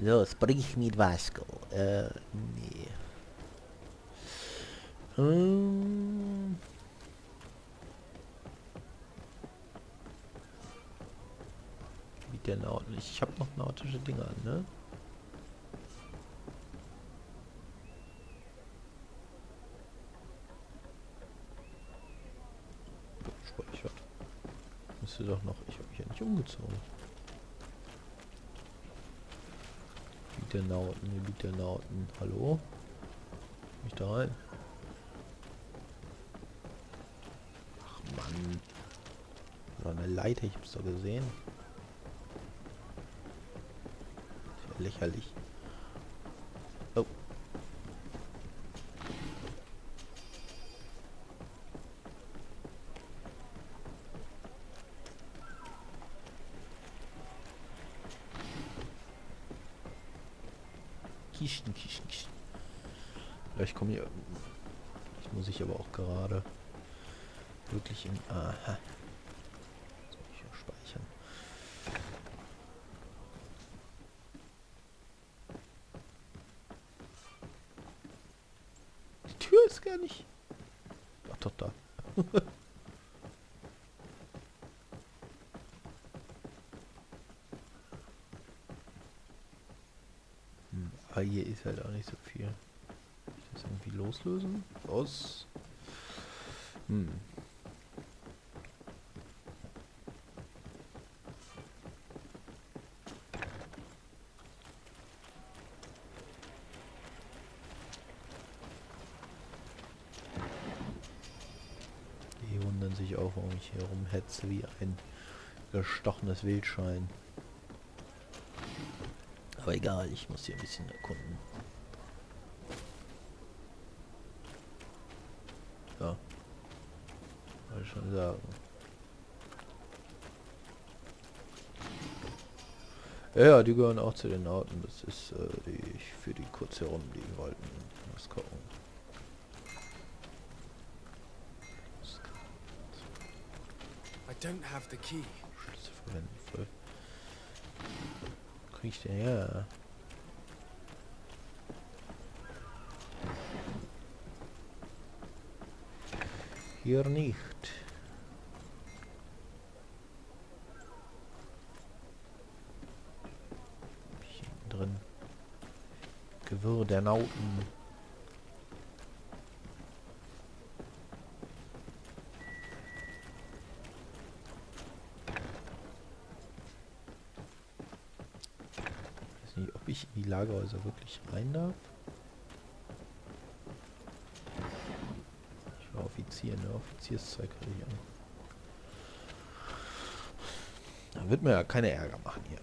So, sprich mit Vasco. Nee. Ähm, wie der Nauten. Ich habe noch nautische Dinger, ne? Gespeichert. Müsste doch noch. Ich habe mich ja nicht umgezogen. Wie der Nauten, wie der Nauten. Hallo? Mich da rein. Ach Mann. Oder eine Leiter, ich hab's doch gesehen. Ist ja lächerlich. Oh. Kisten, Kisten, Kisten. Vielleicht komme ich. Ich muss ich aber auch gerade wirklich in. Aha. Soll ich ja speichern. Die Tür ist gar nicht. Ach doch, da. Aber hier ist halt auch nicht so viel. Das irgendwie loslösen? Aus. Hm. Die wundern sich auch, warum ich hier rumhetze wie ein gestochenes Wildschwein. Aber egal, ich muss hier ein bisschen erkunden. Ja. Wollte ich schon sagen. Ja, die gehören auch zu den Nauten. Das ist die für die kurze Runde, die wollten was gucken. I don't have the key. Schlüssel verwenden. Voll. Krieg ich den her? Hier nicht. Hier drin. Gewirr der Nauten. Ich weiß nicht, ob ich in die Lagerhäuser wirklich rein darf. Ich war Offizier, ne? Offizierszeug hatte ich an. Da wird mir ja keine Ärger machen hier.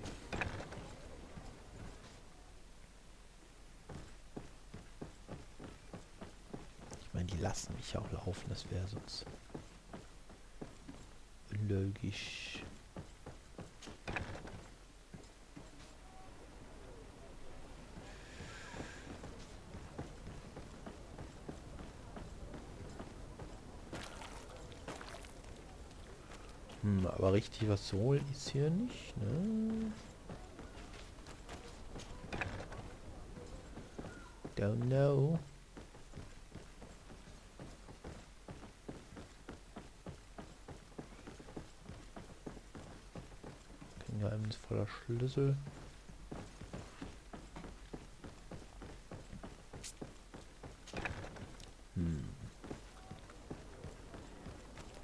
Ich meine, die lassen mich ja auch laufen, das wäre sonst unlogisch. Aber richtig was zu holen ist hier nicht, ne? Don't know. Kein geheimnisvoller Schlüssel.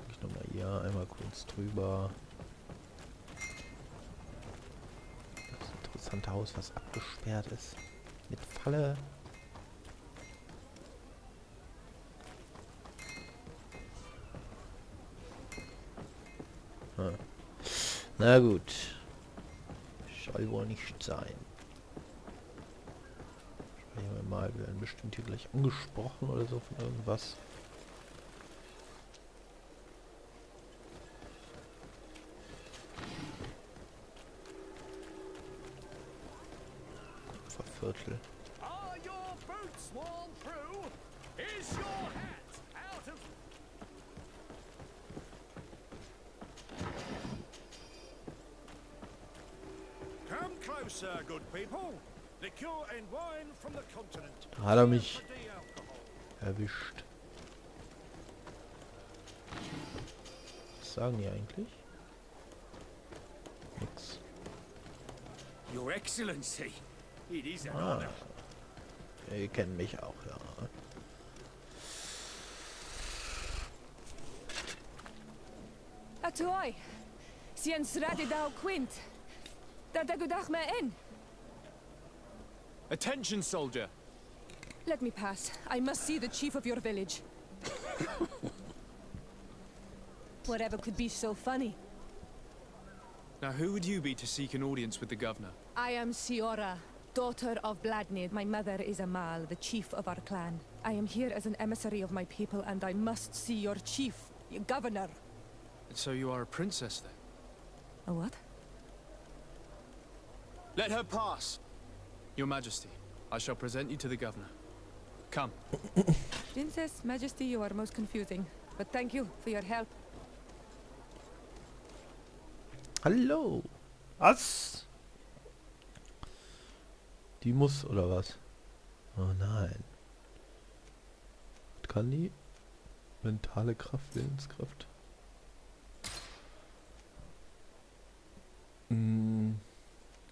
Ich nochmal hier einmal kurz drüber. Das interessante Haus, was abgesperrt ist. Mit Falle. Hm. Na gut. Soll wohl nicht sein. Sprechen wir mal, wir werden bestimmt hier gleich angesprochen oder so von irgendwas. Kupferviertel. Are your boots worn through? Is your hat out of... Come closer, good people. Liqueur and wine from the continent. Da hat er Cheers mich for the alcohol. erwischt. Was sagen die eigentlich? Nix. Your Excellency, it is an Ah, honor. ihr kennt mich auch, ja. Atoi, sien sradi dao quint. Dadagudach me en. Attention, soldier. Let me pass. I must see the chief of your village. Whatever could be so funny. Now, who would you be to seek an audience with the governor? I am Siora, daughter of Bladnid. My mother is Amal, the chief of our clan. I am here as an emissary of my people, and I must see your chief, your governor. And so you are a princess, then? A what? Let her pass. Your Majesty, I shall present you to the governor. Come. Princess, Majesty, you are most confusing. But thank you for your help. Hallo. Was? Die muss, oder was? Oh nein. Was kann die? Mentale Kraft, Willenskraft.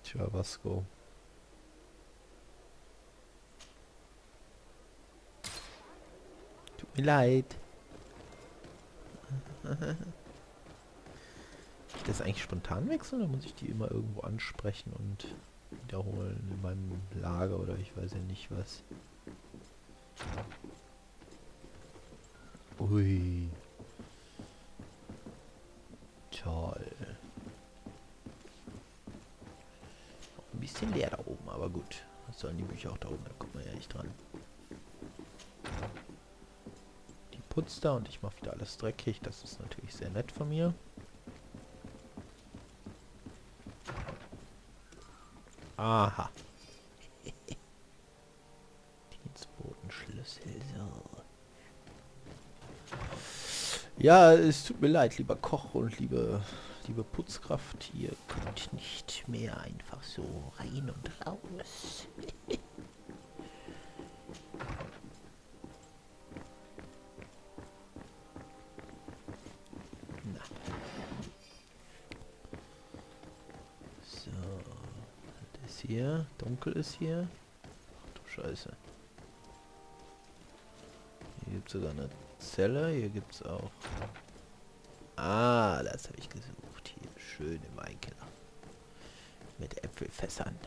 Tja, Vasco. Tut mir leid. Das eigentlich spontan wechseln oder muss ich die immer irgendwo ansprechen und wiederholen in meinem Lager oder ich weiß ja nicht was. Ui. Toll. Auch ein bisschen leer da oben, aber gut. Was sollen die Bücher auch da oben? Da kommt man ja nicht dran. Die putzt da und ich mache wieder alles dreckig. Das ist natürlich sehr nett von mir. Aha. Dienstbotenschlüssel, so. Ja, es tut mir leid, lieber Koch und liebe Putzkraft. Ihr könnt nicht mehr einfach so rein und raus. Na. So. Das hier. Dunkel ist hier. Ach du Scheiße. Hier gibt es sogar eine Zelle. Hier gibt es auch... Ah, das habe ich gesucht. Hier schön im Weinkeller. Mit Äpfelfässern.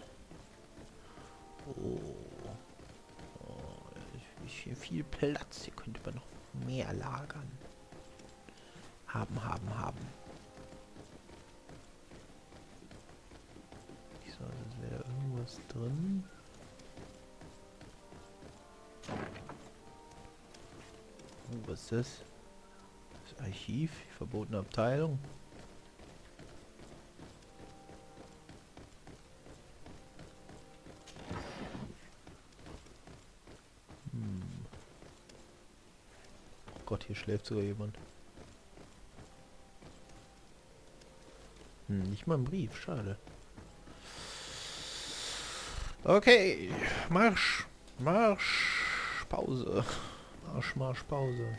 Oh. Oh, hier viel Platz. Hier könnte man noch mehr lagern. Haben. Ich sah, das wäre irgendwas drin. Was ist das? Das Archiv, die verbotene Abteilung. Oh Gott, hier schläft sogar jemand. Nicht mal ein Brief, schade. Okay, Marsch, Pause. Marsch, Pause.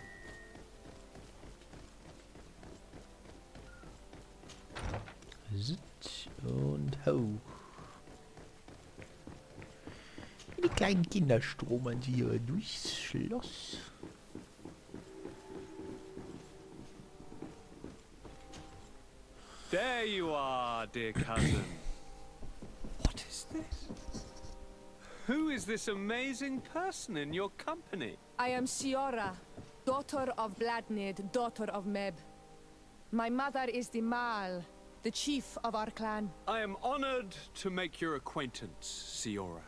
Sitz und hoch. Die kleinen Kinder stromern sie hier durchs Schloss. There you are, dear cousin. What is this? Who is this amazing person in your company? I am Siora, daughter of Bladnid, daughter of Meb. My mother is the Mal, the chief of our clan. I am honored to make your acquaintance, Siora.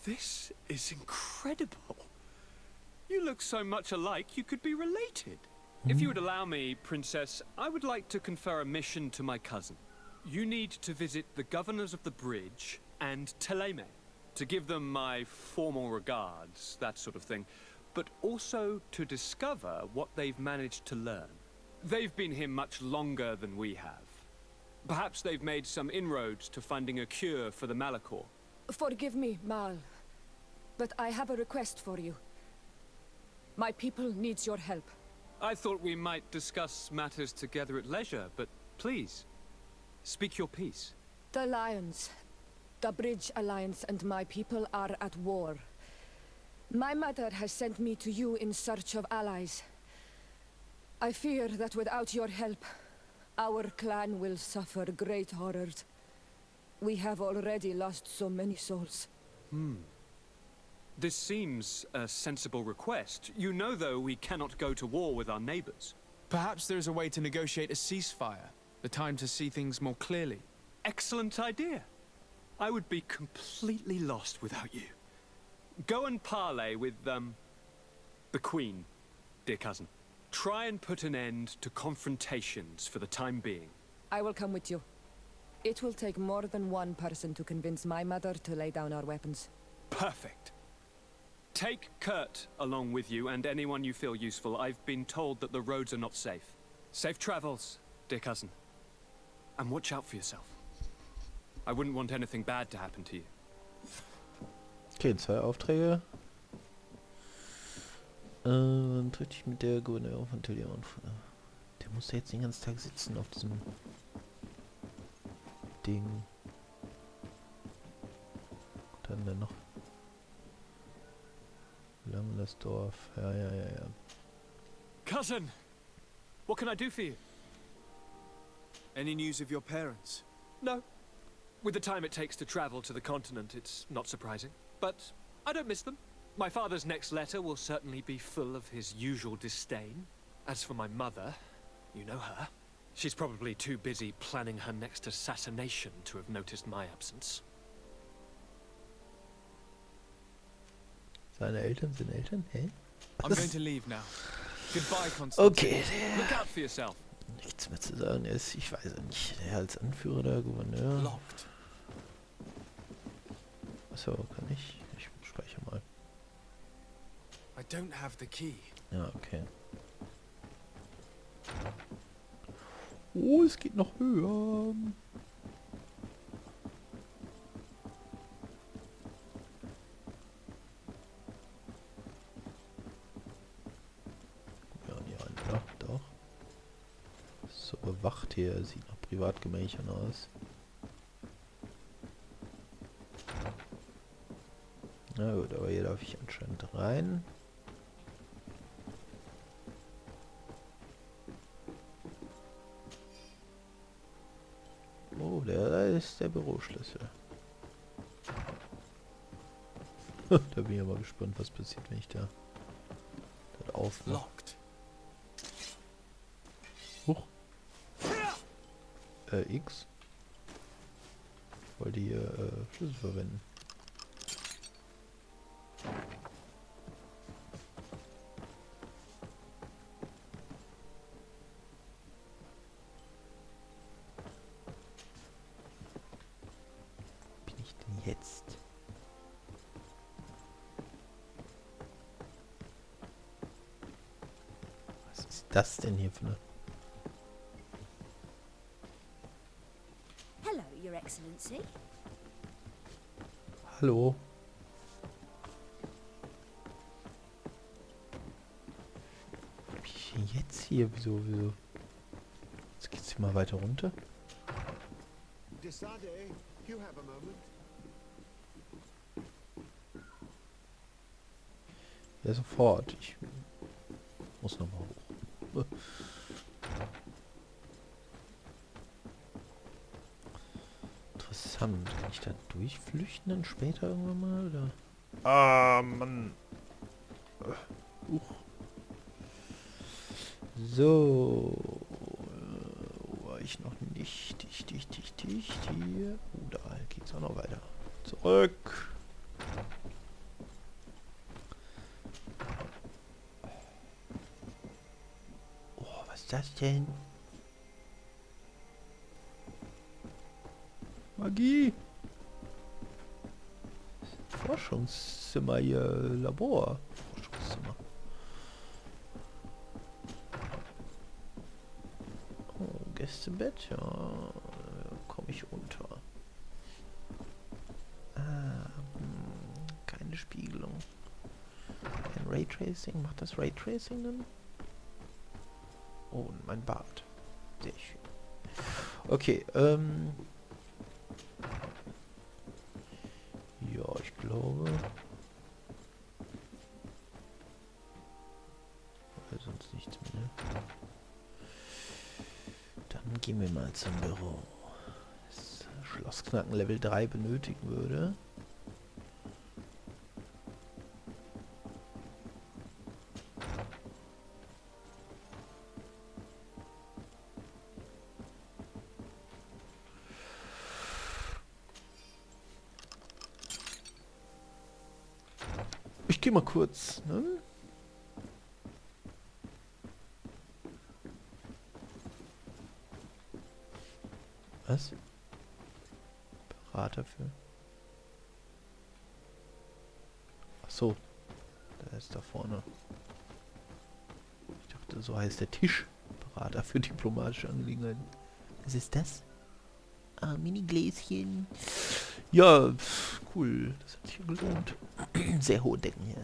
This is incredible. You look so much alike you could be related. If you would allow me, Princess, I would like to confer a mission to my cousin. You need to visit the governors of the bridge and Teleme to give them my formal regards, that sort of thing, but also to discover what they've managed to learn. They've been here much longer than we have. Perhaps they've made some inroads to finding a cure for the Malachor. Forgive me, Mal, but I have a request for you. My people needs your help. I thought we might discuss matters together at leisure, but please, speak your piece. The Lions, the Bridge Alliance and my people are at war. My mother has sent me to you in search of allies. I fear that without your help, our clan will suffer great horrors. We have already lost so many souls. This seems a sensible request. You know, though, we cannot go to war with our neighbors. Perhaps there is a way to negotiate a ceasefire. The time to see things more clearly. Excellent idea. I would be completely lost without you. Go and parley with, the Queen, dear cousin. Try and put an end to confrontations for the time being. I will come with you. It will take more than one person to convince my mother to lay down our weapons. Perfect. Take Kurt along with you and anyone you feel useful. I've been told that the roads are not safe. Safe travels, dear cousin. And watch out for yourself. I wouldn't want anything bad to happen to you. Okay, 2 Aufträge. Dann tritt ich mit der Gouverneur von Tillion. Der muss ja jetzt den ganzen Tag sitzen auf diesem Ding. Und dann noch. Wie lange das Dorf? Ja. Cousin! What can I do for you? Any news of your parents? No. With the time it takes to travel to the continent, it's not surprising. But I don't miss them. My father's next letter will certainly be full of his usual disdain. As for my mother, you know her. She's probably too busy planning her next assassination to have noticed my absence. Seine Eltern sind Eltern? Hä? I'm going to leave now. Goodbye, Constance. Okay, Look out for yourself. nichts mehr zu sagen. Er ist, ich weiß ja nicht, der als Anführer der Gouverneur. Locked. Achso, kann ich? Ich speichere mal. I don't have the key. Ja, okay. Oh, es geht noch höher. Ja, die rein, oder? Doch. So bewacht hier. Sieht nach Privatgemächern aus. Na gut, aber hier darf ich anscheinend rein. Oh, da ist der Büroschlüssel. Da bin ich aber gespannt, was passiert, wenn ich da das aufmache. Locked. Huch. X. Wollte hier Schlüssel verwenden. Bin ich denn jetzt? Was ist das denn hier für eine... Hello, Your Excellency. Hallo? Wie bin ich denn jetzt hier? Wieso? Jetzt geht's hier mal weiter runter. Desade, you have a moment. Ja, sofort. Ich muss nochmal hoch. Interessant. Kann ich da durchflüchten dann später irgendwann mal, oder? Ah, Mann. So. War ich noch nicht. Dicht. Hier. Da geht's auch noch weiter. Zurück. Oh, was ist das denn? Magie. Forschungszimmer hier. Labor. Forschungszimmer. Oh, Gästebett, ja. euch unter. Ah, keine Spiegelung. Kein Raytracing. Macht das Raytracing dann? Oh, und mein Bart. Sehr schön. Okay, ja, ich glaube... Sonst nichts mehr. Dann gehen wir mal zum Büro. Das Schlossknacken Level 3 benötigen würde. Ich gehe mal kurz, ne? Was? Berater für? Ach so. Der ist da vorne. Ich dachte, so heißt der Tisch. Berater für diplomatische Angelegenheiten. Was ist das? Ah, Mini-Gläschen. Ja, pf, cool. Das hat sich ja gelohnt. Sehr hohe Decken hier.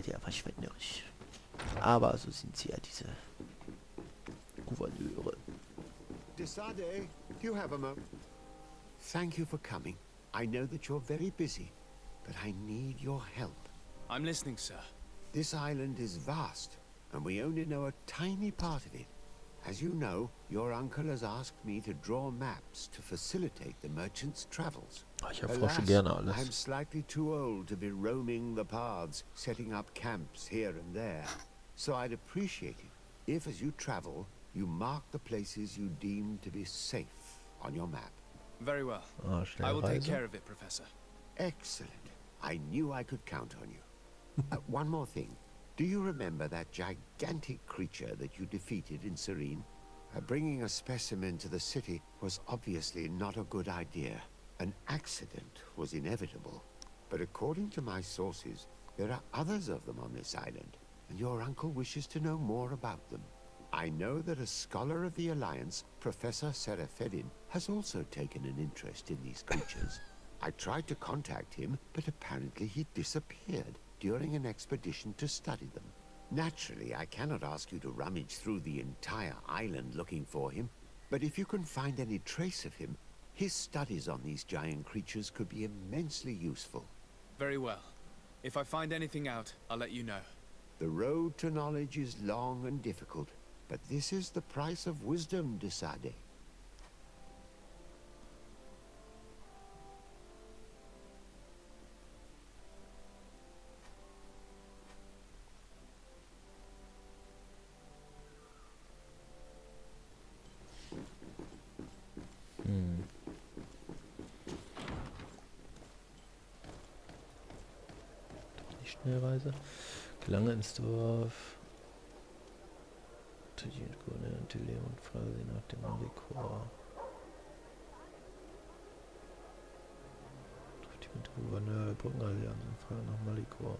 Sehr verschwenderisch. Aber so sind sie ja, diese Gouverneure. Desade, do you have a moment? Thank you for coming. I know that you're very busy, but I need your help. I'm listening, sir. This island is vast, and we only know a tiny part of it. As you know, your uncle has asked me to draw maps to facilitate the merchants' travels. Ich erforsche gerne I'm alles. slightly too old to be roaming the paths, setting up camps here and there. So I'd appreciate it if, as you travel, you mark the places you deem to be safe on your map. Very well. Ah, I will take Schnellreise. care of it, Professor. Excellent. I knew I could count on you. One more thing. Do you remember that gigantic creature that you defeated in Serene? Bringing a specimen to the city was obviously not a good idea. An accident was inevitable. But according to my sources, there are others of them on this island, and your uncle wishes to know more about them. I know that a scholar of the Alliance, Professor Serafedin, has also taken an interest in these creatures. I tried to contact him, but apparently he disappeared during an expedition to study them. Naturally, I cannot ask you to rummage through the entire island looking for him, but if you can find any trace of him, his studies on these giant creatures could be immensely useful. Very well. If I find anything out, I'll let you know. The road to knowledge is long and difficult, but this is the price of wisdom, Desade. Die Schnellreise. Gelange ins Dorf. Tele und frage sie nach dem Rekord. Trifft die mit dem Gouverneur der Brückenallianz und frage nach Malikor.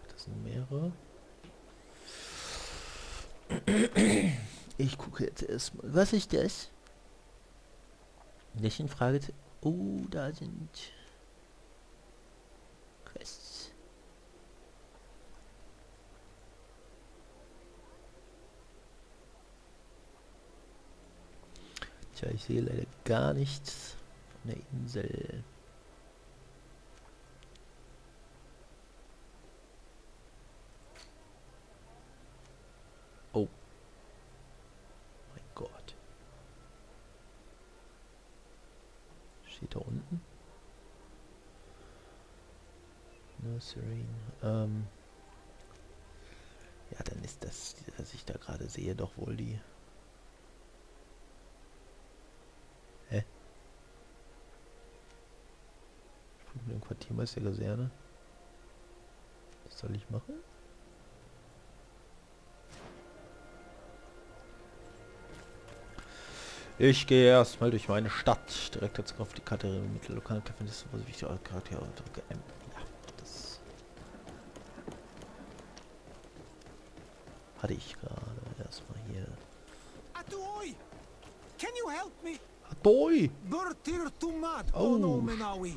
Das sind mehrere. Ich gucke jetzt erstmal. Was ist das? Welchen Frage? Oh, da sind Quests. Tja, ich sehe leider gar nichts von der Insel. Oh. Mein Gott. Steht da unten? No, Serene. Ja, dann ist das, was ich da gerade sehe, doch wohl die... Hä? Sprung mit dem Quartiermeister Kaserne. Was soll ich machen? Ich gehe erstmal durch meine Stadt. Direkt jetzt auf die Karte mit lokalen Treffen. Das ist so wichtig. Charakter drücke M. Ja, das hatte ich gerade erstmal hier. hier? Atuoi! Can you help me? Doi! Bertir Tumat Oh. Ono Menawi.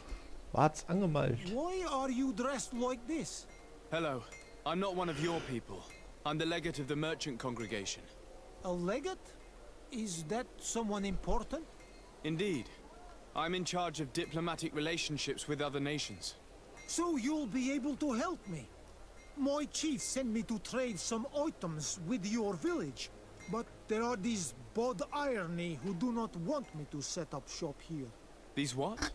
Wart's angemalt. Why are you dressed like this? Hello. I'm not one of your people. I'm the legate of the merchant congregation. A legate? Is that someone important? Indeed. I'm in charge of diplomatic relationships with other nations. So you'll be able to help me. My chief sent me to trade some items with your village, but there are these Bod Irony who do not want me to set up shop here. These what?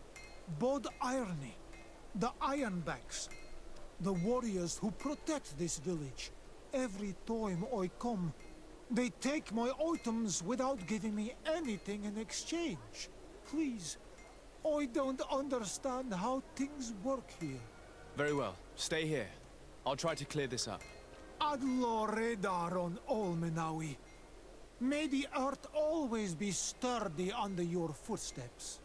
Bod Irony, the Ironbacks, the warriors who protect this village. Every time I come, they take my items without giving me anything in exchange. Please, I don't understand how things work here. Very well. Stay here. I'll try to clear this up. Adlo Redaron Olmenawi. May the earth always be sturdy under your footsteps.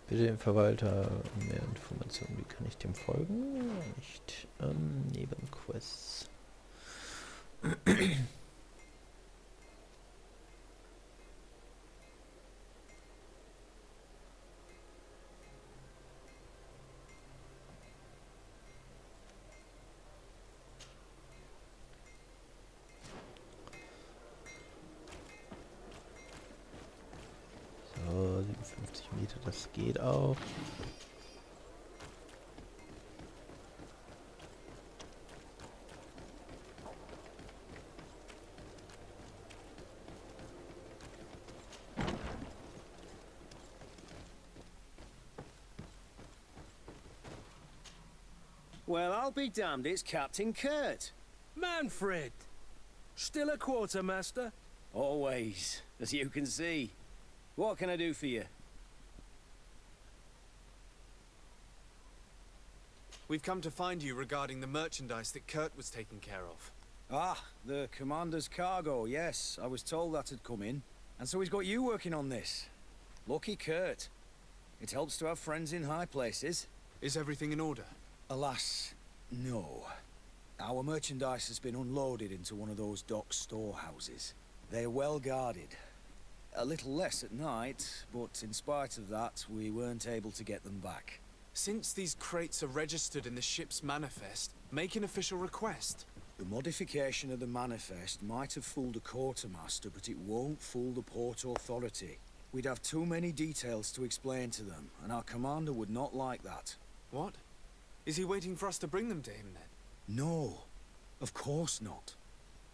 Bitte den Verwalter um mehr Informationen. Wie kann ich dem folgen? Nicht. Nebenquests. So, 57 Meter, das geht auch. Well, I'll be damned, it's Captain Kurt. Manfred! Still a quartermaster? Always, as you can see. What can I do for you? We've come to find you regarding the merchandise that Kurt was taking care of. Ah, the commander's cargo, yes. I was told that had come in. And so he's got you working on this. Lucky Kurt. It helps to have friends in high places. Is everything in order? Alas, no. Our merchandise has been unloaded into one of those dock storehouses. They're well guarded. A little less at night, but in spite of that, we weren't able to get them back. Since these crates are registered in the ship's manifest, make an official request. The modification of the manifest might have fooled a quartermaster, but it won't fool the Port Authority. We'd have too many details to explain to them, and our commander would not like that. What? Is he waiting for us to bring them to him then? No, of course not.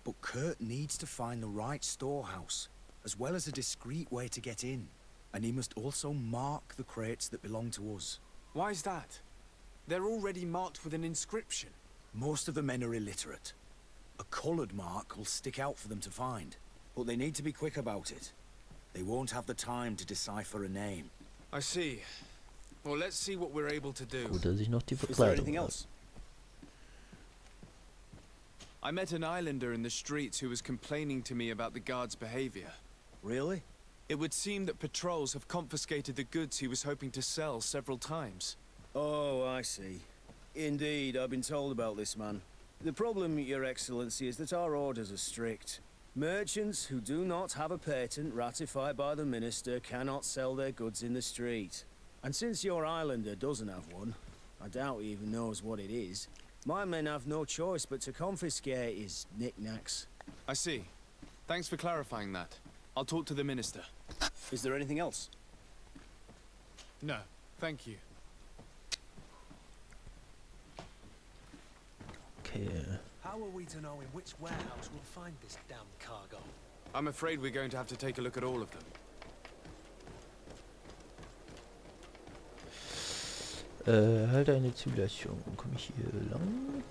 But Kurt needs to find the right storehouse, as well as a discreet way to get in. And he must also mark the crates that belong to us. Why is that? They're already marked with an inscription. Most of the men are illiterate. A coloured mark will stick out for them to find, but they need to be quick about it. They won't have the time to decipher a name. I see. Well, let's see what we're able to do. Gut, dass ich noch die Is there Verkleidung anything habe. else? I met an islander in the streets who was complaining to me about the guard's behavior. Really? It would seem that patrols have confiscated the goods he was hoping to sell several times. Oh, I see. Indeed, I've been told about this man. The problem, Your Excellency, is that our orders are strict. Merchants who do not have a patent ratified by the minister cannot sell their goods in the street. And since your islander doesn't have one, I doubt he even knows what it is, my men have no choice but to confiscate his knickknacks. I see. Thanks for clarifying that. I'll talk to the minister. Is there anything else? No, thank you. Okay. How are we to know in which warehouse we'll find this damn cargo? I'm afraid we're going to have to take a look at all of them. Halte eine Zivilisation. Komme ich hier lang?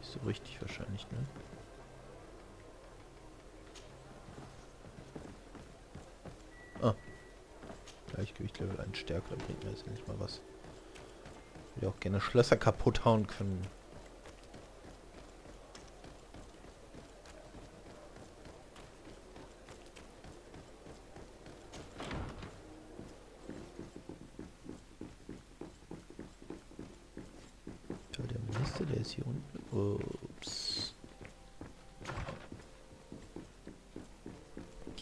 Ist so richtig wahrscheinlich, ne? Ah. Gleichgewicht Level 1 stärker, bringt mir jetzt nicht mal was. Ich will auch gerne Schlösser kaputt hauen können. Der ist hier unten. Ups.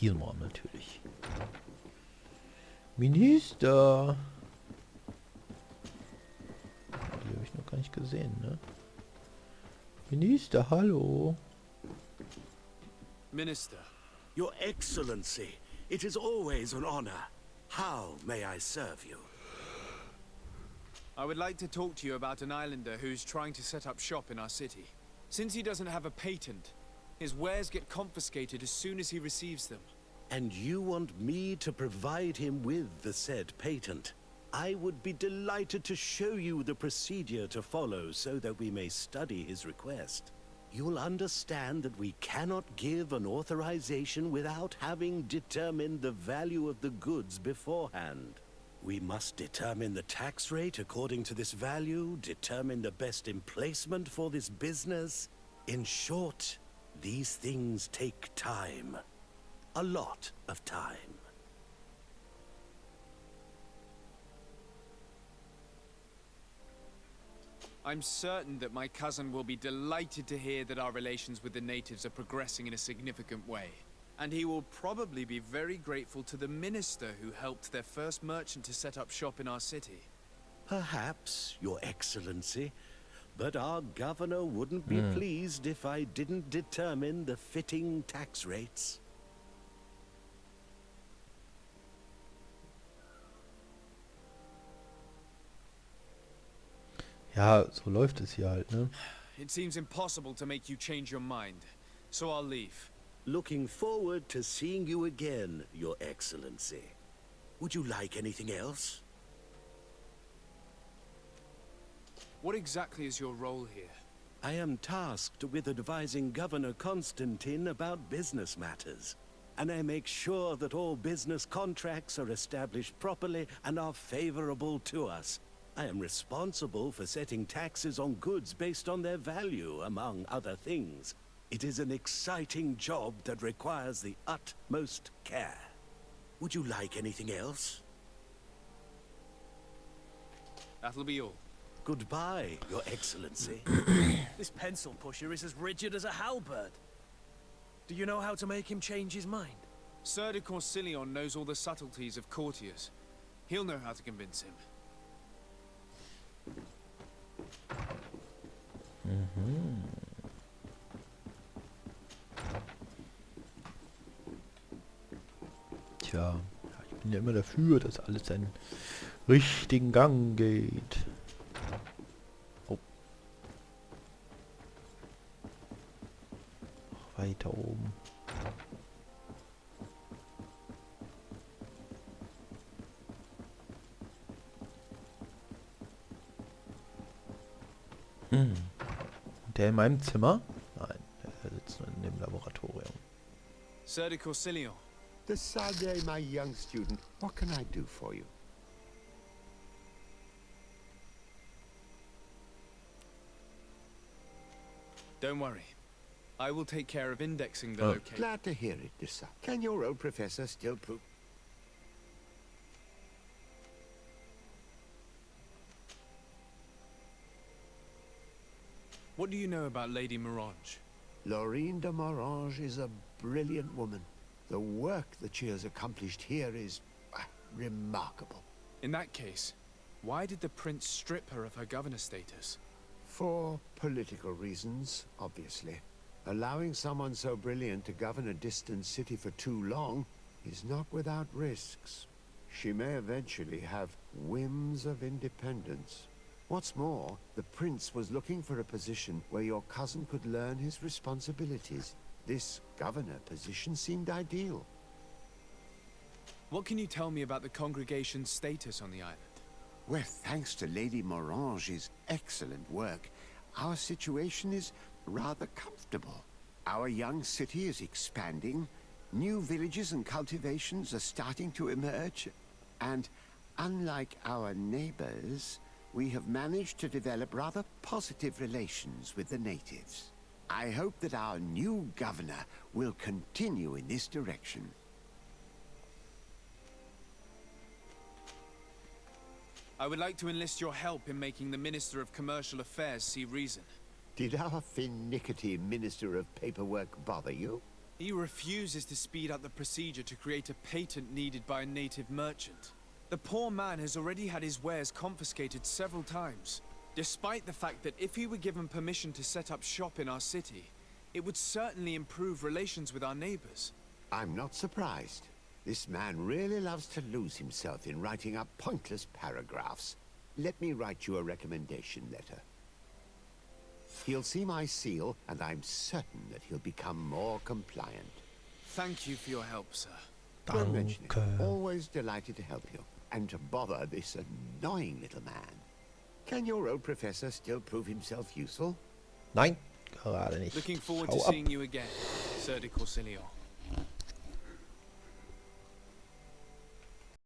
Diesmal natürlich. Minister. Die habe ich noch gar nicht gesehen, ne? Minister, hallo. Minister, Your Excellency, it is always an honor. How may I serve you? I would like to talk to you about an islander who's trying to set up shop in our city. Since he doesn't have a patent, his wares get confiscated as soon as he receives them. And you want me to provide him with the said patent? I would be delighted to show you the procedure to follow so that we may study his request. You'll understand that we cannot give an authorization without having determined the value of the goods beforehand. We must determine the tax rate according to this value, determine the best emplacement for this business. In short, these things take time. A lot of time. I'm certain that my cousin will be delighted to hear that our relations with the natives are progressing in a significant way. And he will probably be very grateful to the minister who helped their first merchant to set up shop in our city. Perhaps, Your Excellency, but our governor wouldn't be pleased if I didn't determine the fitting tax rates. Ja, so läuft es hier halt, ne? It seems impossible to make you change your mind, so I'll leave. Looking forward to seeing you again, Your Excellency. Would you like anything else? What exactly is your role here? I am tasked with advising Governor Constantine about business matters, and I make sure that all business contracts are established properly and are favorable to us. I am responsible for setting taxes on goods based on their value, among other things. It is an exciting job that requires the utmost care. Would you like anything else? That'll be all. Goodbye, Your Excellency. This pencil pusher is as rigid as a halberd. Do you know how to make him change his mind? Sir de Corsilion knows all the subtleties of courtiers. He'll know how to convince him. Tja, ich bin ja immer dafür, dass alles seinen richtigen Gang geht. Oh. Noch weiter oben. Der in meinem Zimmer? Nein, der sitzt nur in dem Laboratorium. Sir de Corsilion. The Sade, my young student, what can I do for you? Don't worry. I will take care of indexing the Oh. location. Glad to hear it, Desa. Can your old professor still prove? What do you know about Lady Morange? Laurine de Morange is a brilliant woman. The work that she has accomplished here is remarkable. In that case, why did the prince strip her of her governor status? For political reasons, obviously. Allowing someone so brilliant to govern a distant city for too long is not without risks. She may eventually have whims of independence. What's more, the prince was looking for a position where your cousin could learn his responsibilities. This governor position seemed ideal. What can you tell me about the congregation's status on the island? Well, thanks to Lady Morange's excellent work, our situation is rather comfortable. Our young city is expanding, new villages and cultivations are starting to emerge, and unlike our neighbors, we have managed to develop rather positive relations with the natives. I hope that our new governor will continue in this direction. I would like to enlist your help in making the Minister of Commercial Affairs see reason. Did our finicky Minister of Paperwork bother you? He refuses to speed up the procedure to create a patent needed by a native merchant. The poor man has already had his wares confiscated several times, despite the fact that if he were given permission to set up shop in our city, it would certainly improve relations with our neighbors. I'm not surprised. This man really loves to lose himself in writing up pointless paragraphs. Let me write you a recommendation letter. He'll see my seal, and I'm certain that he'll become more compliant. Thank you for your help, sir. Don't mention it. Danke. Always delighted to help you. And to bother this annoying little man. Can your old professor still prove himself useful? Nein, gerade nicht. Looking forward Hau to ab. seeing you again, Sir de Courcilion.